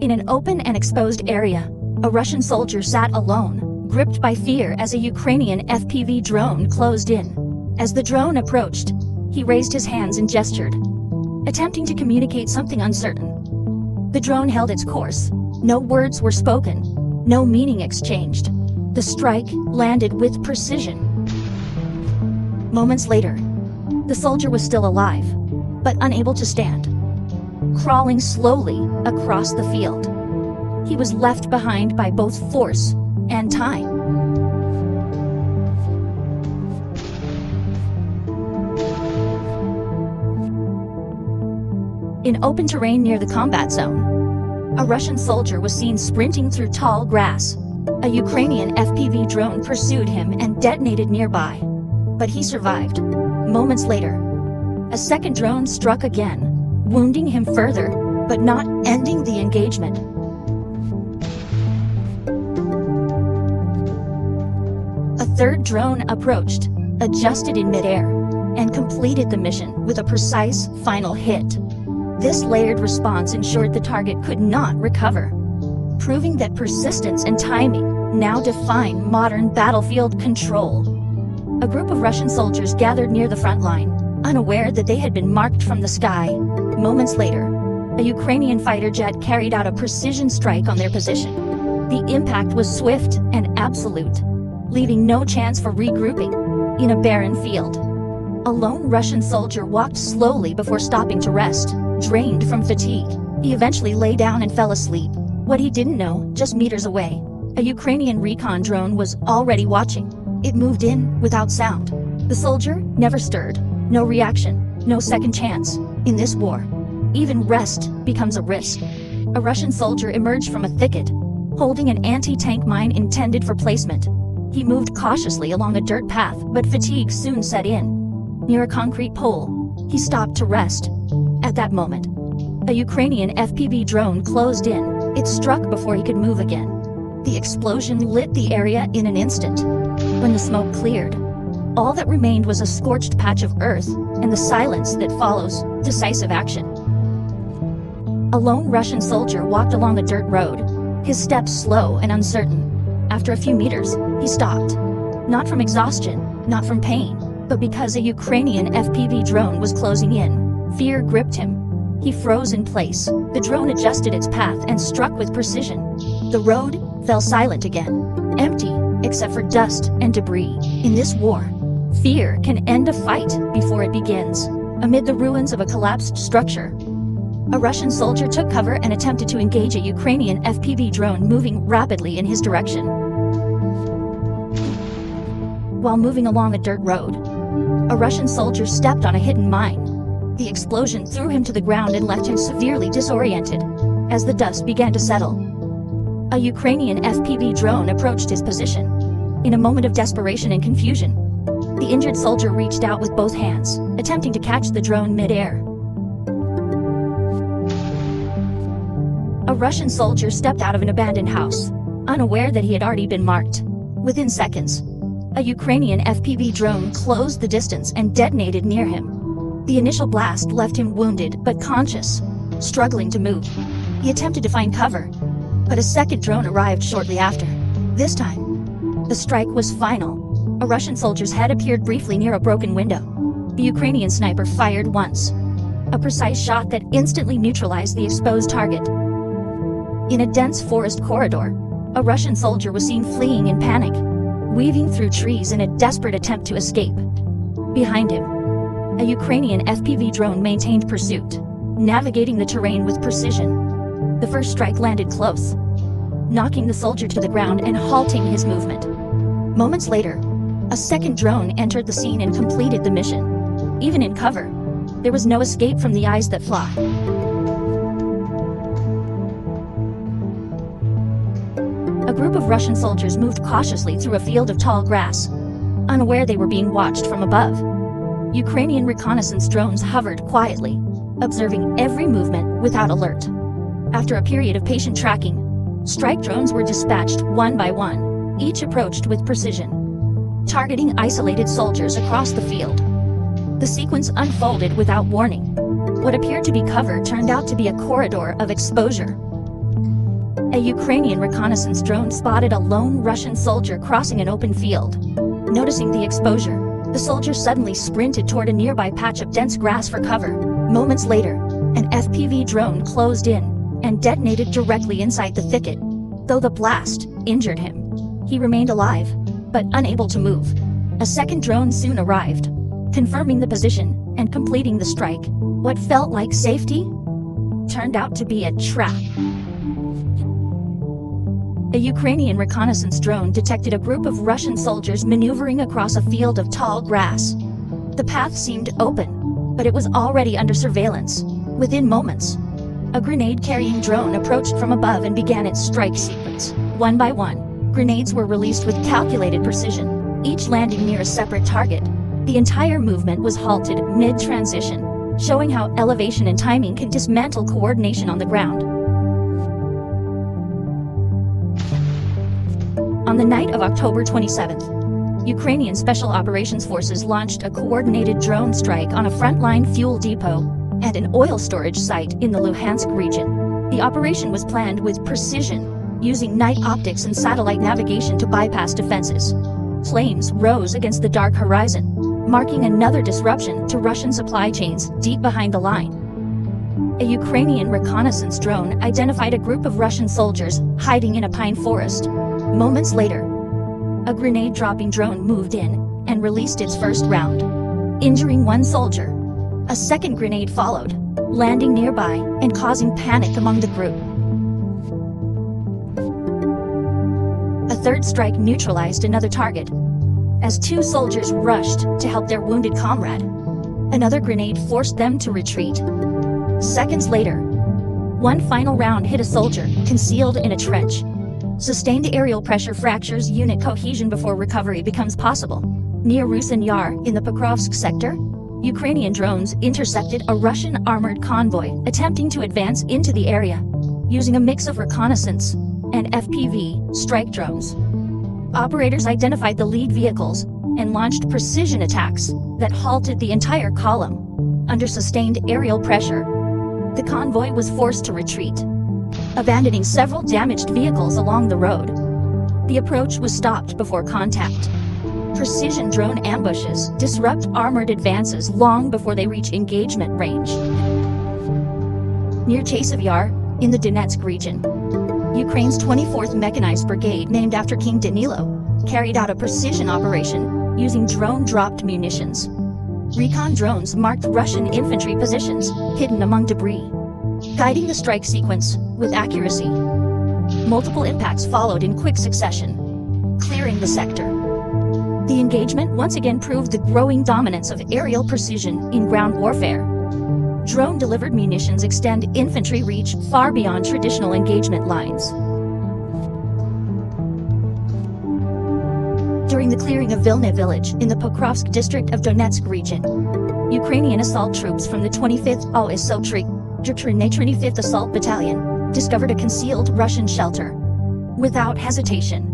In an open and exposed area, a Russian soldier sat alone, gripped by fear as a Ukrainian FPV drone closed in. As the drone approached, he raised his hands and gestured, attempting to communicate something uncertain. The drone held its course. No words were spoken, no meaning exchanged. The strike landed with precision. Moments later, the soldier was still alive, but unable to stand. Crawling slowly across the field, he was left behind by both force and time. In open terrain near the combat zone, a Russian soldier was seen sprinting through tall grass. A Ukrainian FPV drone pursued him and detonated nearby, but he survived. Moments later, a second drone struck again, wounding him further, but not ending the engagement. A third drone approached, adjusted in midair, and completed the mission with a precise final hit. This layered response ensured the target could not recover, proving that persistence and timing now define modern battlefield control. A group of Russian soldiers gathered near the front line, unaware that they had been marked from the sky. Moments later, a Ukrainian fighter jet carried out a precision strike on their position. The impact was swift and absolute, leaving no chance for regrouping. In a barren field, a lone Russian soldier walked slowly before stopping to rest, drained from fatigue. He eventually lay down and fell asleep. What he didn't know, just meters away, a Ukrainian recon drone was already watching. It moved in without sound. The soldier never stirred. No reaction, no second chance. In this war, even rest becomes a risk. A Russian soldier emerged from a thicket, holding an anti-tank mine intended for placement. He moved cautiously along a dirt path, but fatigue soon set in. Near a concrete pole, he stopped to rest. At that moment, a Ukrainian FPV drone closed in. It struck before he could move again. The explosion lit the area in an instant. When the smoke cleared, all that remained was a scorched patch of earth and the silence that follows decisive action. A lone Russian soldier walked along a dirt road, his steps slow and uncertain. After a few meters, he stopped. Not from exhaustion, not from pain, but because a Ukrainian FPV drone was closing in. Fear gripped him. He froze in place. The drone adjusted its path and struck with precision. The road fell silent again, empty except for dust and debris. In this war, fear can end a fight before it begins. Amid the ruins of a collapsed structure, a Russian soldier took cover and attempted to engage a Ukrainian FPV drone moving rapidly in his direction. While moving along a dirt road, a Russian soldier stepped on a hidden mine. The explosion threw him to the ground and left him severely disoriented. As the dust began to settle, a Ukrainian FPV drone approached his position. In a moment of desperation and confusion, the injured soldier reached out with both hands, attempting to catch the drone mid-air. A Russian soldier stepped out of an abandoned house, unaware that he had already been marked. Within seconds, a Ukrainian FPV drone closed the distance and detonated near him. The initial blast left him wounded but conscious, struggling to move. He attempted to find cover, but a second drone arrived shortly after. This time, the strike was final. A Russian soldier's head appeared briefly near a broken window. The Ukrainian sniper fired once, a precise shot that instantly neutralized the exposed target. In a dense forest corridor, a Russian soldier was seen fleeing in panic, weaving through trees in a desperate attempt to escape. Behind him, a Ukrainian FPV drone maintained pursuit, navigating the terrain with precision. The first strike landed close, knocking the soldier to the ground and halting his movement. Moments later, a second drone entered the scene and completed the mission. Even in cover, there was no escape from the eyes that fly. A group of Russian soldiers moved cautiously through a field of tall grass, unaware they were being watched from above. Ukrainian reconnaissance drones hovered quietly, observing every movement without alert. After a period of patient tracking, strike drones were dispatched one by one, each approached with precision, targeting isolated soldiers across the field. The sequence unfolded without warning. What appeared to be cover turned out to be a corridor of exposure. A Ukrainian reconnaissance drone spotted a lone Russian soldier crossing an open field. Noticing the exposure, the soldier suddenly sprinted toward a nearby patch of dense grass for cover. Moments later, an FPV drone closed in and detonated directly inside the thicket. Though the blast injured him, he remained alive, but unable to move. A second drone soon arrived, confirming the position and completing the strike. What felt like safety turned out to be a trap. A Ukrainian reconnaissance drone detected a group of Russian soldiers maneuvering across a field of tall grass. The path seemed open, but it was already under surveillance. Within moments, a grenade-carrying drone approached from above and began its strike sequence. One by one, grenades were released with calculated precision, each landing near a separate target. The entire movement was halted mid-transition, showing how elevation and timing can dismantle coordination on the ground. On the night of October 27th, Ukrainian Special Operations Forces launched a coordinated drone strike on a frontline fuel depot and an oil storage site in the Luhansk region. The operation was planned with precision, using night optics and satellite navigation to bypass defenses. Flames rose against the dark horizon, marking another disruption to Russian supply chains deep behind the line. A Ukrainian reconnaissance drone identified a group of Russian soldiers hiding in a pine forest. Moments later, a grenade-dropping drone moved in and released its first round, injuring one soldier. A second grenade followed, landing nearby and causing panic among the group. A third strike neutralized another target, as two soldiers rushed to help their wounded comrade. Another grenade forced them to retreat. Seconds later, one final round hit a soldier concealed in a trench. Sustained aerial pressure fractures unit cohesion before recovery becomes possible. Near Rusin Yar in the Pokrovsk sector, Ukrainian drones intercepted a Russian armored convoy attempting to advance into the area, using a mix of reconnaissance and FPV strike drones. Operators identified the lead vehicles and launched precision attacks that halted the entire column. Under sustained aerial pressure, the convoy was forced to retreat, abandoning several damaged vehicles along the road. The approach was stopped before contact. Precision drone ambushes disrupt armored advances long before they reach engagement range. Near Chasiv Yar, in the Donetsk region, Ukraine's 24th Mechanized Brigade, named after King Danilo, carried out a precision operation using drone-dropped munitions. Recon drones marked Russian infantry positions hidden among debris, guiding the strike sequence with accuracy. Multiple impacts followed in quick succession, clearing the sector. The engagement once again proved the growing dominance of aerial precision in ground warfare. Drone-delivered munitions extend infantry reach far beyond traditional engagement lines. During the clearing of Vilna village in the Pokrovsk district of Donetsk region, Ukrainian assault troops from the 25th OSO 25th Assault Battalion discovered a concealed Russian shelter. Without hesitation,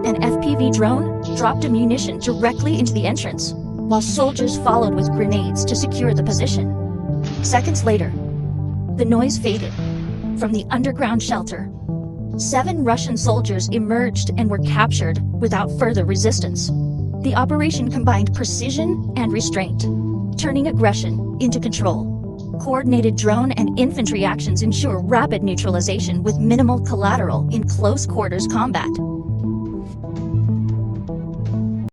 an FPV drone dropped a munition directly into the entrance, while soldiers followed with grenades to secure the position. Seconds later, the noise faded. From the underground shelter, 7 Russian soldiers emerged and were captured without further resistance. The operation combined precision and restraint, turning aggression into control. Coordinated drone and infantry actions ensure rapid neutralization with minimal collateral in close quarters combat.